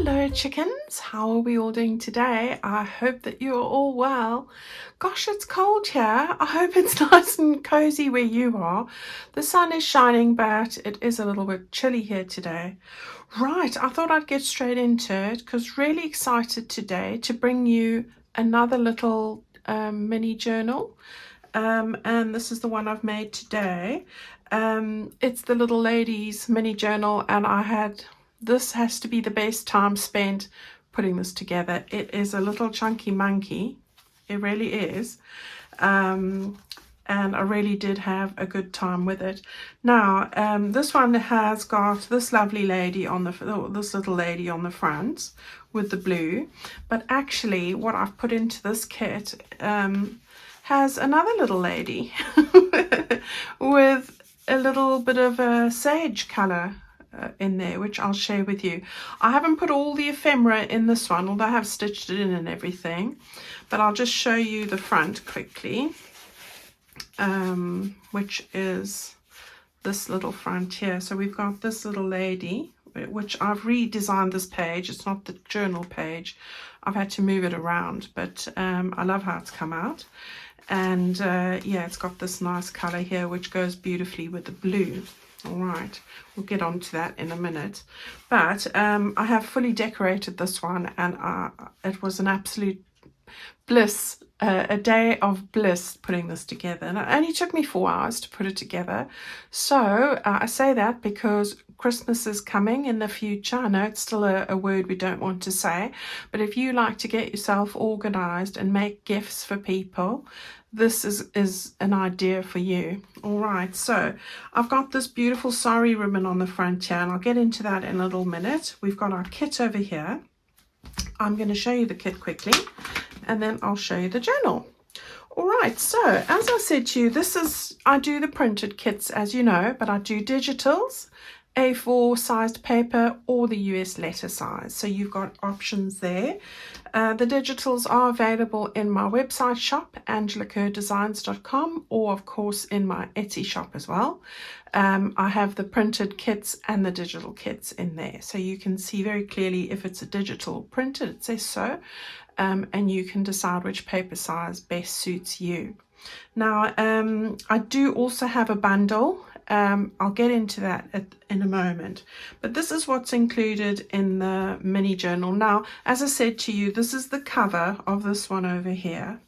Hello chickens, how are we all doing today? I hope that you're all well. Gosh, it's cold here. I hope it's nice and cozy where you are. The sun is shining, but it is a little bit chilly here today. Right, I thought I'd get straight into it because really excited today to bring you another little mini journal. And this is the one I've made today. It's the little lady's mini journal, and this has to be the best time spent putting this together. It is a little chunky monkey. It really is. And I really did have a good time with it. Now, this one has got this lovely lady on this little lady on the front with the blue. But actually, what I've put into this kit has another little lady with a little bit of a sage color in there, which I'll share with you. I haven't put all the ephemera in this one, although I have stitched it in and everything, but I'll just show you the front quickly, which is this little front here. So we've got this little lady, which I've redesigned this page. It's not the journal page. I've had to move it around, but I love how it's come out. And yeah, it's got this nice color here, which goes beautifully with the blue. All right, we'll get on to that in a minute. But I have fully decorated this one, and it was an absolute bliss, a day of bliss putting this together. And it only took me 4 hours to put it together. So I say that because Christmas is coming in the future. I know it's still a word we don't want to say, but if you like to get yourself organized and make gifts for people, this is an idea for you. All right, so I've got this beautiful Sari ribbon on the front here, and I'll get into that in a little minute. We've got our kit over here. I'm going to show you the kit quickly, and then I'll show you the journal. All right, so as I said to you, I do the printed kits, as you know, but I do digitals, A4 sized paper, or the US letter size. So you've got options there. The digitals are available in my website shop, angelakerrdesigns.com, or of course in my Etsy shop as well. I have the printed kits and the digital kits in there, so you can see very clearly if it's a digital printed, it says so, and you can decide which paper size best suits you. Now, I do also have a bundle. I'll get into that in a moment, but this is what's included in the mini journal. Now, as I said to you, this is the cover of this one over here.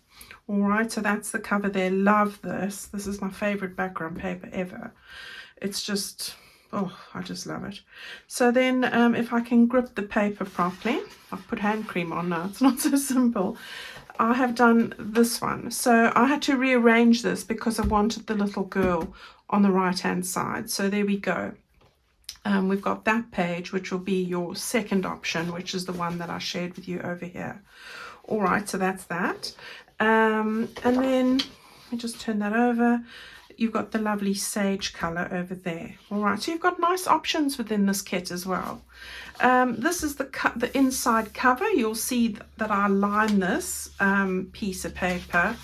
All right, so that's the cover there. Love this. This is my favorite background paper ever. It's just, oh, I just love it. So then if I can grip the paper properly, I've put hand cream on now. It's not so simple. I have done this one. So I had to rearrange this because I wanted the little girl on the right hand side. So there we go. We've got that page, which will be your second option, which is the one that I shared with you over here. All right, so that's that. And then let me just turn that over. You've got the lovely sage color over there. All right, so you've got nice options within this kit as well. This is the inside cover. You'll see that I line this piece of paper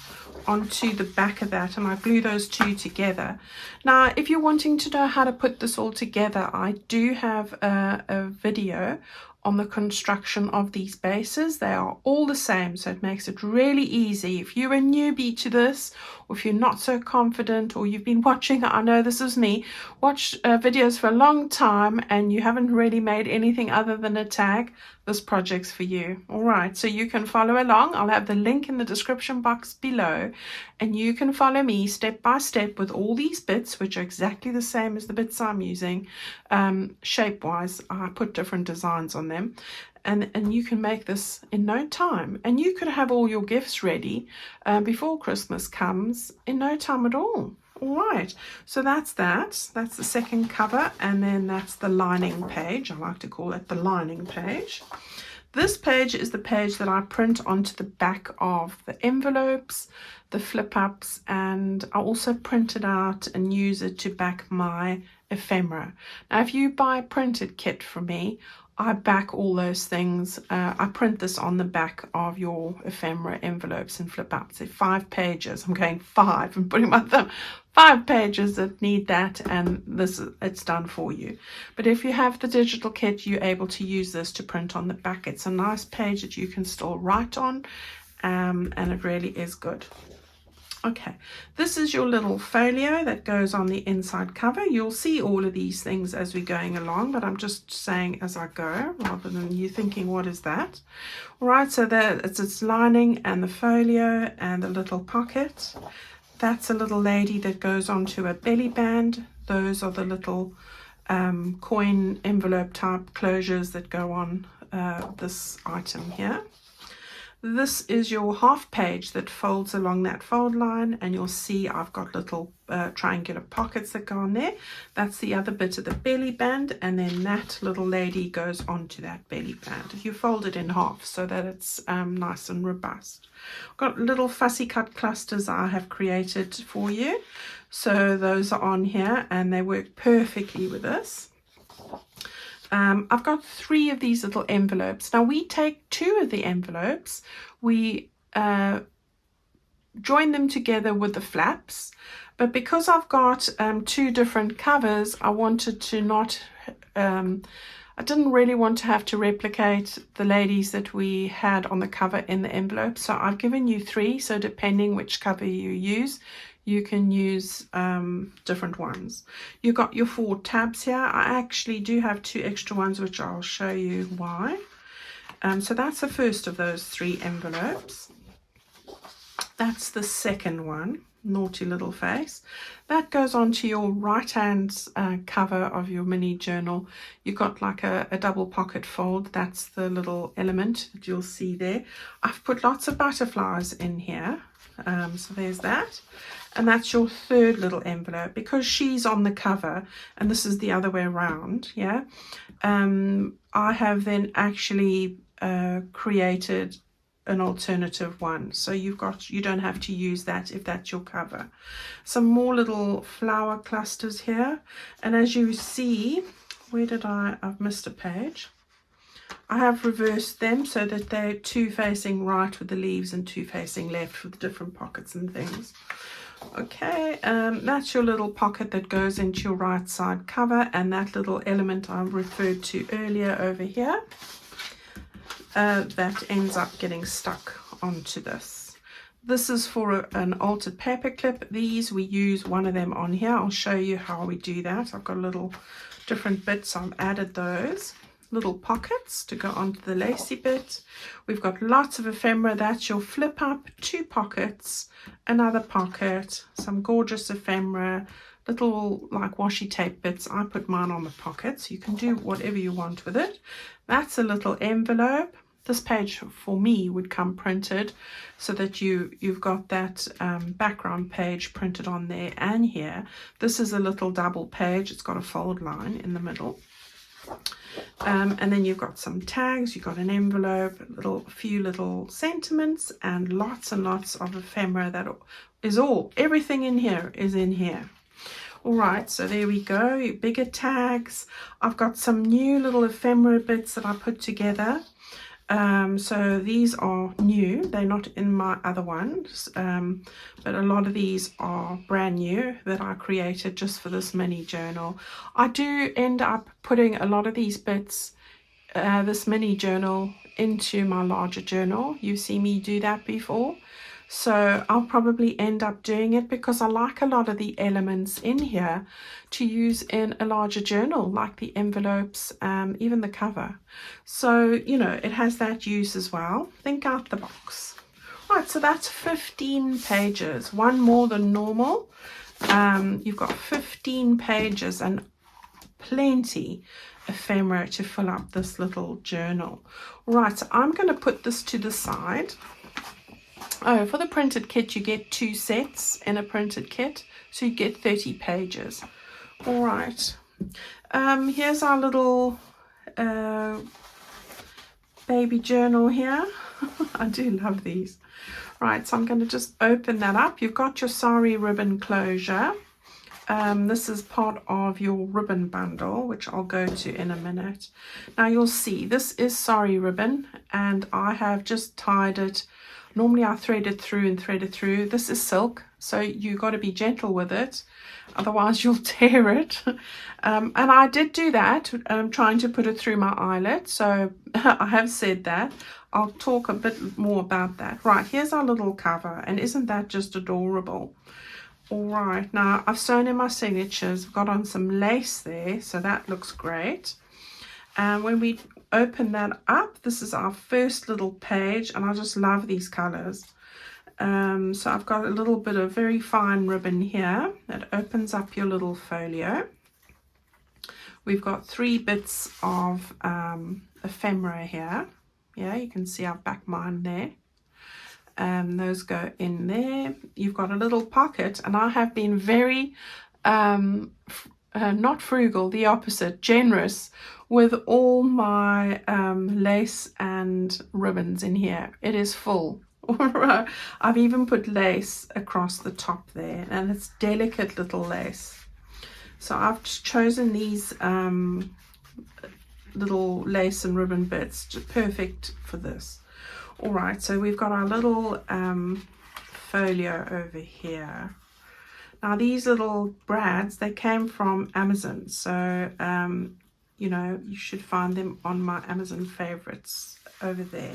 onto the back of that, and I glue those two together. Now, if you're wanting to know how to put this all together, I do have a video on the construction of these bases. They are all the same, so it makes it really easy. If you're a newbie to this, or if you're not so confident, or you've been watching, I know this is me, watch videos for a long time and you haven't really made anything other than a tag, this project's for you. All right, so you can follow along. I'll have the link in the description box below, and you can follow me step by step with all these bits, which are exactly the same as the bits I'm using. Shape wise, I put different designs on them, and you can make this in no time, and you could have all your gifts ready before Christmas comes in no time at all. All right, so that's the second cover, and then that's the lining page. I like to call it the lining page. This page is the page that I print onto the back of the envelopes, the flip ups, and I also print it out and use it to back my ephemera. Now, if you buy a printed kit from me, I back all those things. I print this on the back of your ephemera envelopes and flip out. So 5 pages. I'm going 5 and putting my thumb. 5 pages that need that, and it's done for you. But if you have the digital kit, you're able to use this to print on the back. It's a nice page that you can still write on, and it really is good. Okay, this is your little folio that goes on the inside cover. You'll see all of these things as we're going along, but I'm just saying as I go rather than you thinking, what is that? All right, so there it's its lining and the folio and the little pocket. That's a little lady that goes onto a belly band. Those are the little coin envelope type closures that go on this item here. This is your half page that folds along that fold line, and you'll see I've got little triangular pockets that go on there. That's the other bit of the belly band, and then that little lady goes onto that belly band. You fold it in half so that it's nice and robust. I've got little fussy cut clusters I have created for you. So those are on here and they work perfectly with this. I've got 3 of these little envelopes. Now we take 2 of the envelopes, we join them together with the flaps, but because I've got 2 different covers, I wanted to not, I didn't really want to have to replicate the ladies that we had on the cover in the envelope. So I've given you 3, so depending which cover you use, you can use different ones. You've got your 4 tabs here. I actually do have 2 extra ones, which I'll show you why. So that's the first of those 3 envelopes. That's the second one, naughty little face. That goes onto your right hand cover of your mini journal. You've got like a double pocket fold. That's the little element that you'll see there. I've put lots of butterflies in here. So there's that. And that's your third little envelope, because she's on the cover and this is the other way around. Yeah. I have then actually created an alternative one, so you don't have to use that if that's your cover. Some more little flower clusters here, and as you see, I've missed a page. I have reversed them so that they're 2 facing right with the leaves and 2 facing left with different pockets and things. Okay, that's your little pocket that goes into your right side cover, and that little element I referred to earlier over here that ends up getting stuck onto this. This is for an altered paper clip. These we use one of them on here. I'll show you how we do that. I've got little different bits. I've added those little pockets to go onto the lacy bit. We've got lots of ephemera. That's your flip up, 2 pockets, another pocket, some gorgeous ephemera, little like washi tape bits. I put mine on the pockets. You can do whatever you want with it. That's a little envelope. This page for me would come printed so that you've got that background page printed on there and here. This is a little double page. It's got a fold line in the middle. And then you've got some tags, you've got an envelope, a few little sentiments, and lots of ephemera. That is everything in here is in here. All right, so there we go, bigger tags. I've got some new little ephemera bits that I put together. So these are new, they're not in my other ones, but a lot of these are brand new that I created just for this mini journal. I do end up putting a lot of these bits, this mini journal, into my larger journal. You've seen me do that before. So I'll probably end up doing it because I like a lot of the elements in here to use in a larger journal, like the envelopes, even the cover. So, you know, it has that use as well. Think out the box. Right, so that's 15 pages, one more than normal. You've got 15 pages and plenty ephemera to fill up this little journal. Right, so I'm going to put this to the side. Oh, for the printed kit, you get 2 sets in a printed kit, so you get 30 pages. All right. Here's our little baby journal here. I do love these. Right, so I'm going to just open that up. You've got your Sari ribbon closure. This is part of your ribbon bundle, which I'll go to in a minute. Now you'll see this is Sari ribbon, and I have just tied it. Normally I thread it through and thread it through. This is silk, so you got to be gentle with it, otherwise you'll tear it. And I did do that, trying to put it through my eyelet, so I have said that. I'll talk a bit more about that. Right, here's our little cover, and isn't that just adorable? All right, now I've sewn in my signatures. I've got on some lace there, so that looks great. And when we open that up, this is our first little page, and I just love these colors. So I've got a little bit of very fine ribbon here that opens up your little folio. We've got 3 bits of ephemera here. Yeah, you can see I've backed mine there. Those go in there. You've got a little pocket, and I have been very not frugal, the opposite, generous with all my lace and ribbons in here. It is full. I've even put lace across the top there, and it's delicate little lace. So I've chosen these little lace and ribbon bits, perfect for this. All right, so we've got our little folio over here. Now these little brads, they came from Amazon, so you know, you should find them on my Amazon favorites over there.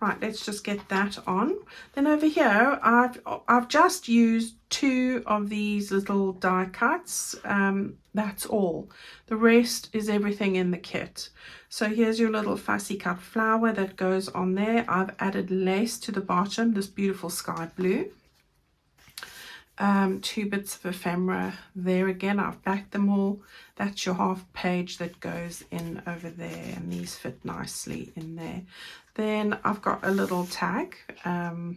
Right, let's just get that on. Then over here, I've just used 2 of these little die cuts. That's all. The rest is everything in the kit. So here's your little fussy cut flower that goes on there. I've added lace to the bottom, this beautiful sky blue. 2 bits of ephemera there again. I've backed them all. That's your half page that goes in over there, and these fit nicely in there. Then I've got a little tag,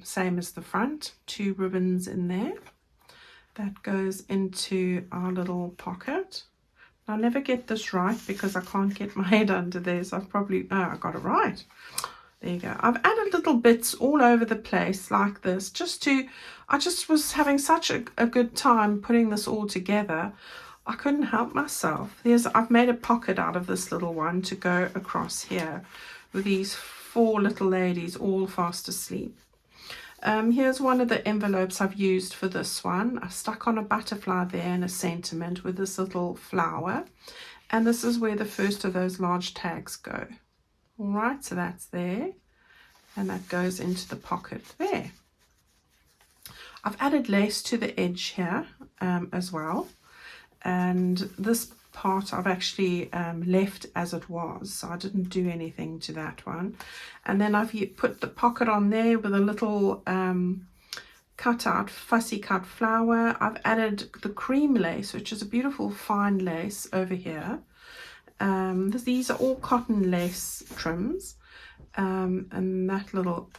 same as the front, 2 ribbons in there. That goes into our little pocket. I'll never get this right because I can't get my head under there, so I've probably, oh, I got it right. There you go. I've added little bits all over the place like this, I just was having such a good time putting this all together. I couldn't help myself. I've made a pocket out of this little one to go across here with these 4 little ladies all fast asleep. Here's one of the envelopes I've used for this one. I stuck on a butterfly there and a sentiment with this little flower. And this is where the first of those large tags go. All right, so that's there. And that goes into the pocket there. I've added lace to the edge here as well. And this part I've actually left as it was, so I didn't do anything to that one. And then I've put the pocket on there with a little cut out fussy cut flower. I've added the cream lace, which is a beautiful fine lace over here. These are all cotton lace trims, and that little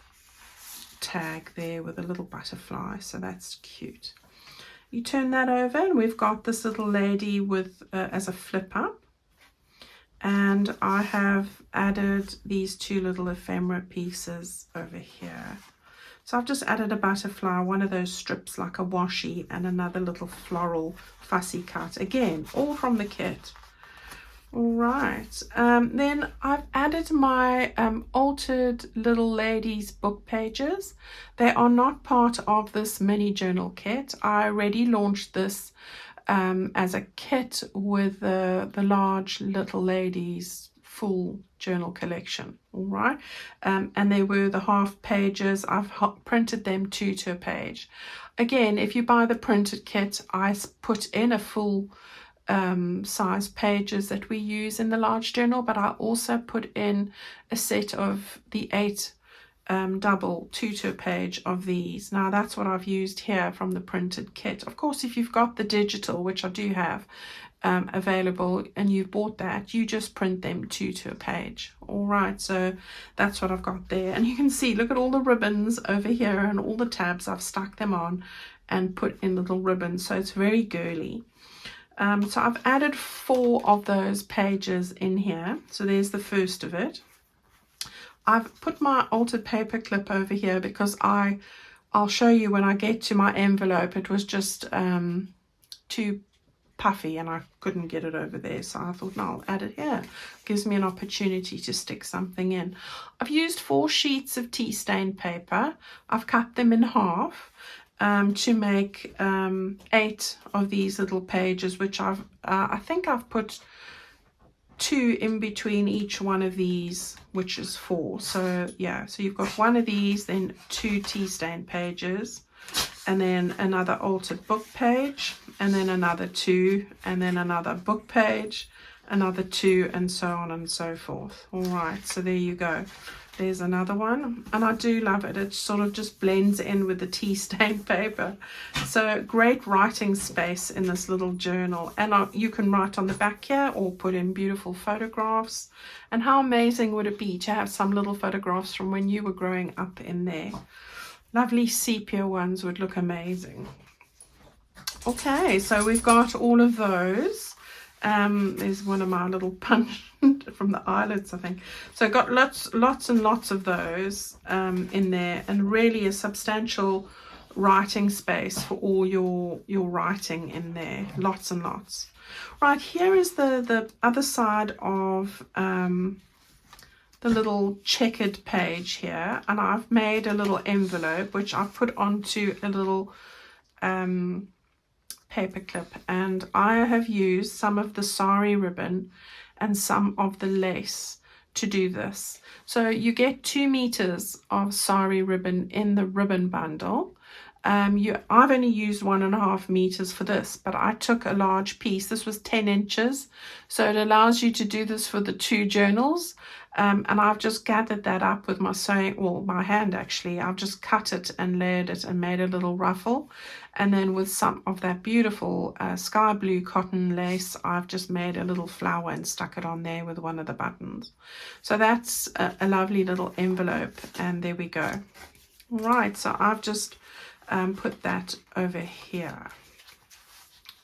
tag there with a little butterfly, so that's cute. You turn that over, and we've got this little lady with as a flip up, and I have added these 2 little ephemera pieces over here. So I've just added a butterfly, one of those strips like a washi, and another little floral fussy cut, again all from the kit. All right, then I've added my altered little ladies book pages. They are not part of this mini journal kit. I already launched this as a kit with the large little ladies full journal collection. All right, and they were the half pages. I've printed them 2 to a page. Again, if you buy the printed kit, I put in a full size pages that we use in the large journal, but I also put in a set of the 8 double 2 to a page of these. Now that's what I've used here from the printed kit. Of course, if you've got the digital, which I do have available, and you've bought that, you just print them 2 to a page. All right, so that's what I've got there, and you can see, look at all the ribbons over here and all the tabs. I've stuck them on and put in little ribbons, so it's very girly. So I've added 4 of those pages in here. So there's the first of it. I've put my altered paper clip over here because I'll show you when I get to my envelope. It was just too puffy and I couldn't get it over there, so I thought, no, I'll add it here. Gives me an opportunity to stick something in. I've used 4 sheets of tea stain paper. I've cut them in half to make 8 of these little pages, which I think I've put 2 in between each one of these, which is 4. So yeah, so you've got one of these, then 2 tea stain pages, and then another altered book page, and then another 2, and then another book page, another 2, and so on and so forth. All right, so there you go. There's another one, and I do love it. It sort of just blends in with the tea stain paper. So great writing space in this little journal, and you can write on the back here or put in beautiful photographs. And how amazing would it be to have some little photographs from when you were growing up in there? Lovely sepia ones would look amazing. Okay, so we've got all of those. There's one of my little punch from the eyelets, I think. So got lots and lots of those in there, and really a substantial writing space for all your writing in there. Lots and lots. Right, here is the other side of the little checkered page here, and I've made a little envelope which I've put onto a little paper clip, and I have used some of the Sari ribbon and some of the lace to do this. So you get 2 meters of Sari ribbon in the ribbon bundle. I've only used 1.5 meters for this, but I took a large piece. This was 10 inches, so it allows you to do this for the 2 journals. And I've just gathered that up with my sewing, well, my hand actually. I've just cut it and layered it and made a little ruffle. And then with some of that beautiful sky blue cotton lace, I've just made a little flower and stuck it on there with one of the buttons. So that's a lovely little envelope, and there we go. Right, so I've just put that over here.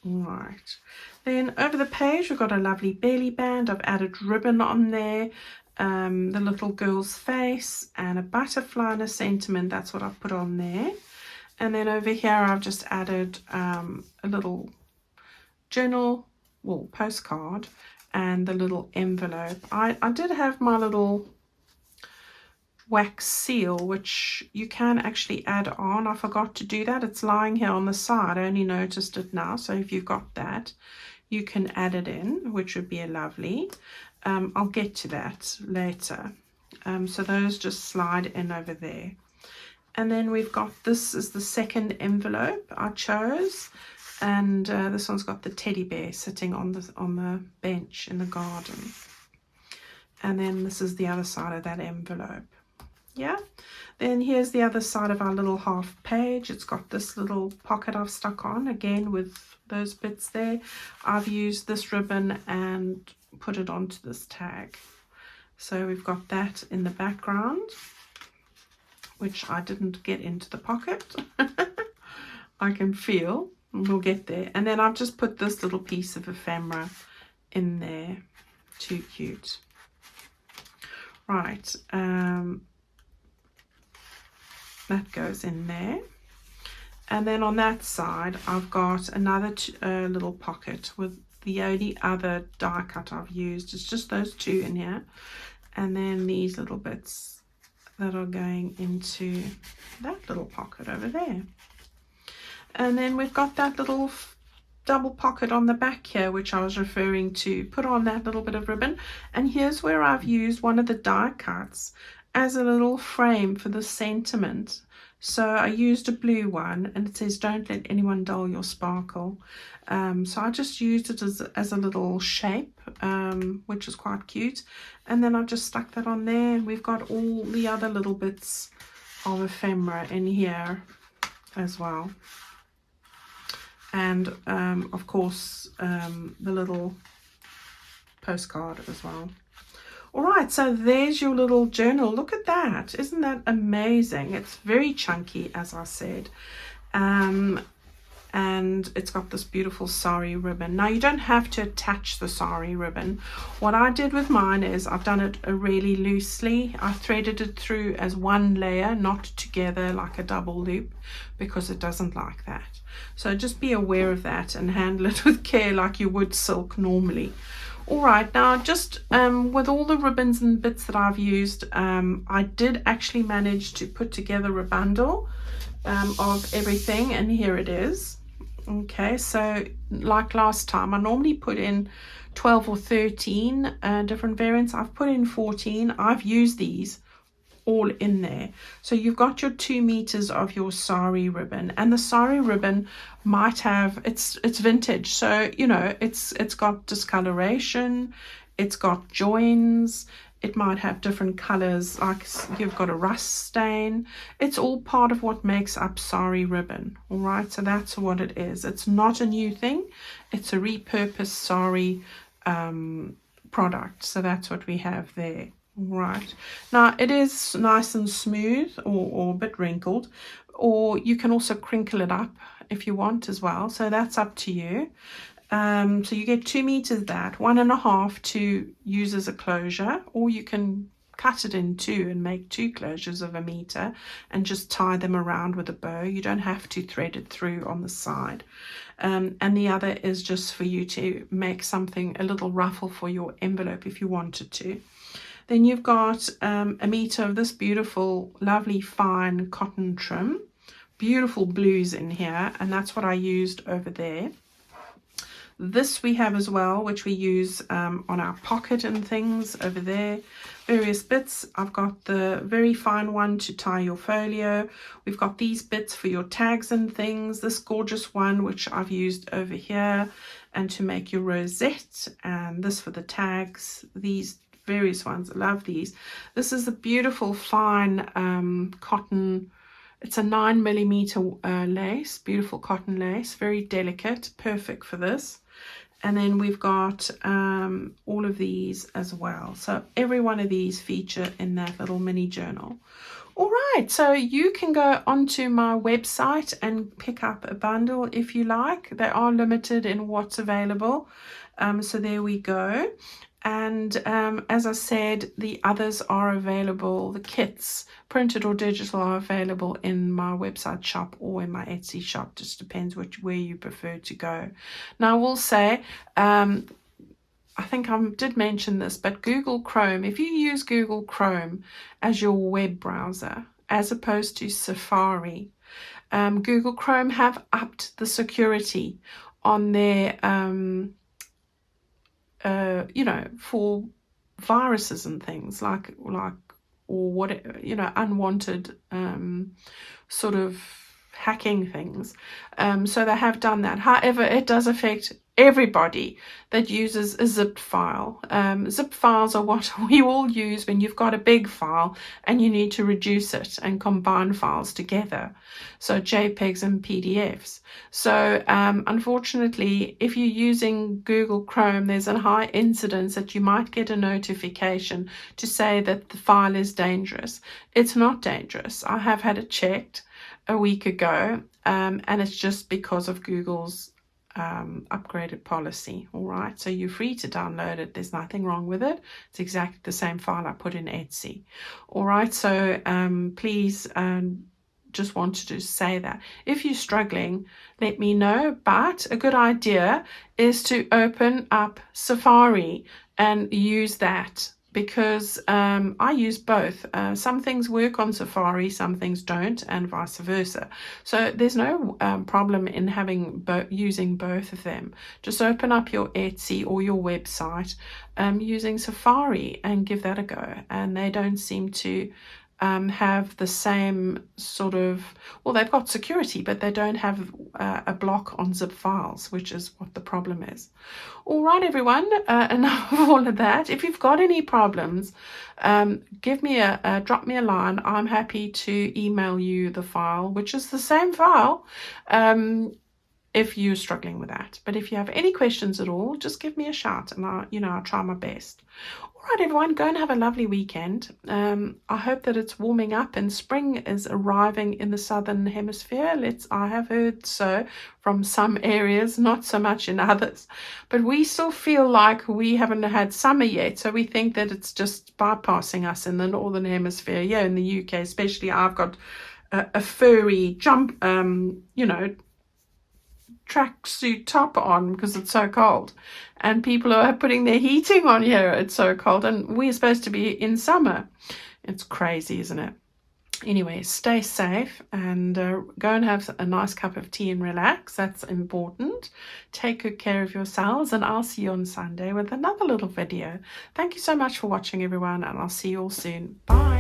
Right, then over the page we've got a lovely belly band. I've added ribbon on there, the little girl's face, and a butterfly and a sentiment. That's what I've put on there. And then over here I've just added a little journal, well, postcard, and the little envelope. I did have my little wax seal, which you can actually add on. I forgot to do that. It's lying here on the side. I only noticed it now. So if you've got that, you can add it in, which would be a lovely. I'll get to that later. So those just slide in over there. And then we've got, this is the second envelope I chose, and this one's got the teddy bear sitting on the bench in the garden. And then this is the other side of that envelope. Yeah, then here's the other side of our little half page. It's got this little pocket I've stuck on, again with those bits there. I've used this ribbon and put it onto this tag. So we've got that in the background, which I didn't get into the pocket. I can feel, we'll get there. And then I've just put this little piece of ephemera in there. Too cute. Right, that goes in there. And then on that side I've got another little pocket with the only other die cut I've used. It's just those 2 in here, and then these little bits that are going into that little pocket over there. And then we've got that little double pocket on the back here, which I was referring to. Put on that little bit of ribbon, and here's where I've used one of the die cuts as a little frame for the sentiment. So I used a blue one, and it says, "Don't let anyone dull your sparkle." So I just used it as a little shape, which is quite cute. And then I've just stuck that on there, and we've got all the other little bits of ephemera in here as well. And of course the little postcard as well. All right, so there's your little journal. Look at that. Isn't that amazing? It's very chunky, as I said. And and it's got this beautiful sari ribbon. Now you don't have to attach the sari ribbon. What I did with mine is I've done it really loosely. I threaded it through as one layer, not together like a double loop, because it doesn't like that. So just be aware of that and handle it with care like you would silk normally. All right, now just with all the ribbons and bits that I've used, I did actually manage to put together a bundle of everything, and here it is. Okay, so like last time, I normally put in 12 or 13 different variants. I've put in 14. I've used these all in there. So you've got your 2 meters of your sari ribbon, and the sari ribbon might have, it's vintage, so you know it's got discoloration, it's got joins, it might have different colors, like you've got a rust stain. It's all part of what makes up sari ribbon. All right, so that's what it is. It's not a new thing, it's a repurposed sari product. So that's what we have there. Right, now it is nice and smooth, or a bit wrinkled, or you can also crinkle it up if you want as well, so that's up to you. So you get 2 meters, that 1.5 to use as a closure, or you can cut it in two and make 2 closures of 1 meter and just tie them around with a bow. You don't have to thread it through on the side. And the other is just for you to make something, a little ruffle for your envelope if you wanted to. Then you've got 1 meter of this beautiful, lovely, fine cotton trim. Beautiful blues in here, and that's what I used over there. This we have as well, which we use on our pocket and things over there. Various bits. I've got the very fine one to tie your folio. We've got these bits for your tags and things. This gorgeous one, which I've used over here, and to make your rosette. And this for the tags. These various ones, I love these. This is a beautiful fine cotton, it's a 9mm lace, beautiful cotton lace, very delicate, perfect for this. And then we've got all of these as well, so every one of these feature in that little mini journal. All right, so you can go onto my website and pick up a bundle if you like. They are limited in what's available, so there we go. And as I said, the others are available. The kits, printed or digital, are available in my website shop or in my Etsy shop. Just depends where you prefer to go. Now I will say, I think I did mention this, but Google Chrome, if you use Google Chrome as your web browser as opposed to Safari, Google Chrome have upped the security on their you know, for viruses and things like or what, you know, unwanted sort of hacking things. So they have done that. However, it does affect everybody that uses a zipped file. Zip files are what we all use when you've got a big file and you need to reduce it and combine files together. So JPEGs and PDFs. So unfortunately, if you're using Google Chrome, there's a high incidence that you might get a notification to say that the file is dangerous. It's not dangerous. I have had it checked a week ago, and it's just because of Google's upgraded policy. All right, so you're free to download it. There's nothing wrong with it. It's exactly the same file I put in Etsy. All right, so please, just wanted to say that if you're struggling, let me know. But a good idea is to open up Safari and use that, because I use both. Some things work on Safari, some things don't, and vice versa. So there's no problem in having using both of them. Just open up your Etsy or your website using Safari and give that a go. And they don't seem to have the same sort of, well, they've got security, but they don't have a block on zip files, which is what the problem is. All right, everyone, enough of all of that. If you've got any problems, drop me a line. I'm happy to email you the file, which is the same file. if you're struggling with that. But if you have any questions at all, just give me a shout, and I'll try my best. All right, everyone, go and have a lovely weekend. I hope that it's warming up and spring is arriving in the southern hemisphere. I have heard so from some areas, not so much in others. But we still feel like we haven't had summer yet, so we think that it's just bypassing us in the northern hemisphere. Yeah, in the UK especially, I've got a furry tracksuit top on because it's so cold, and people are putting their heating on here. It's so cold, and we're supposed to be in summer. It's crazy, isn't it? Anyway, stay safe and go and have a nice cup of tea and relax. That's important. Take good care of yourselves, and I'll see you on Sunday with another little video. Thank you so much for watching, everyone, and I'll see you all soon. Bye.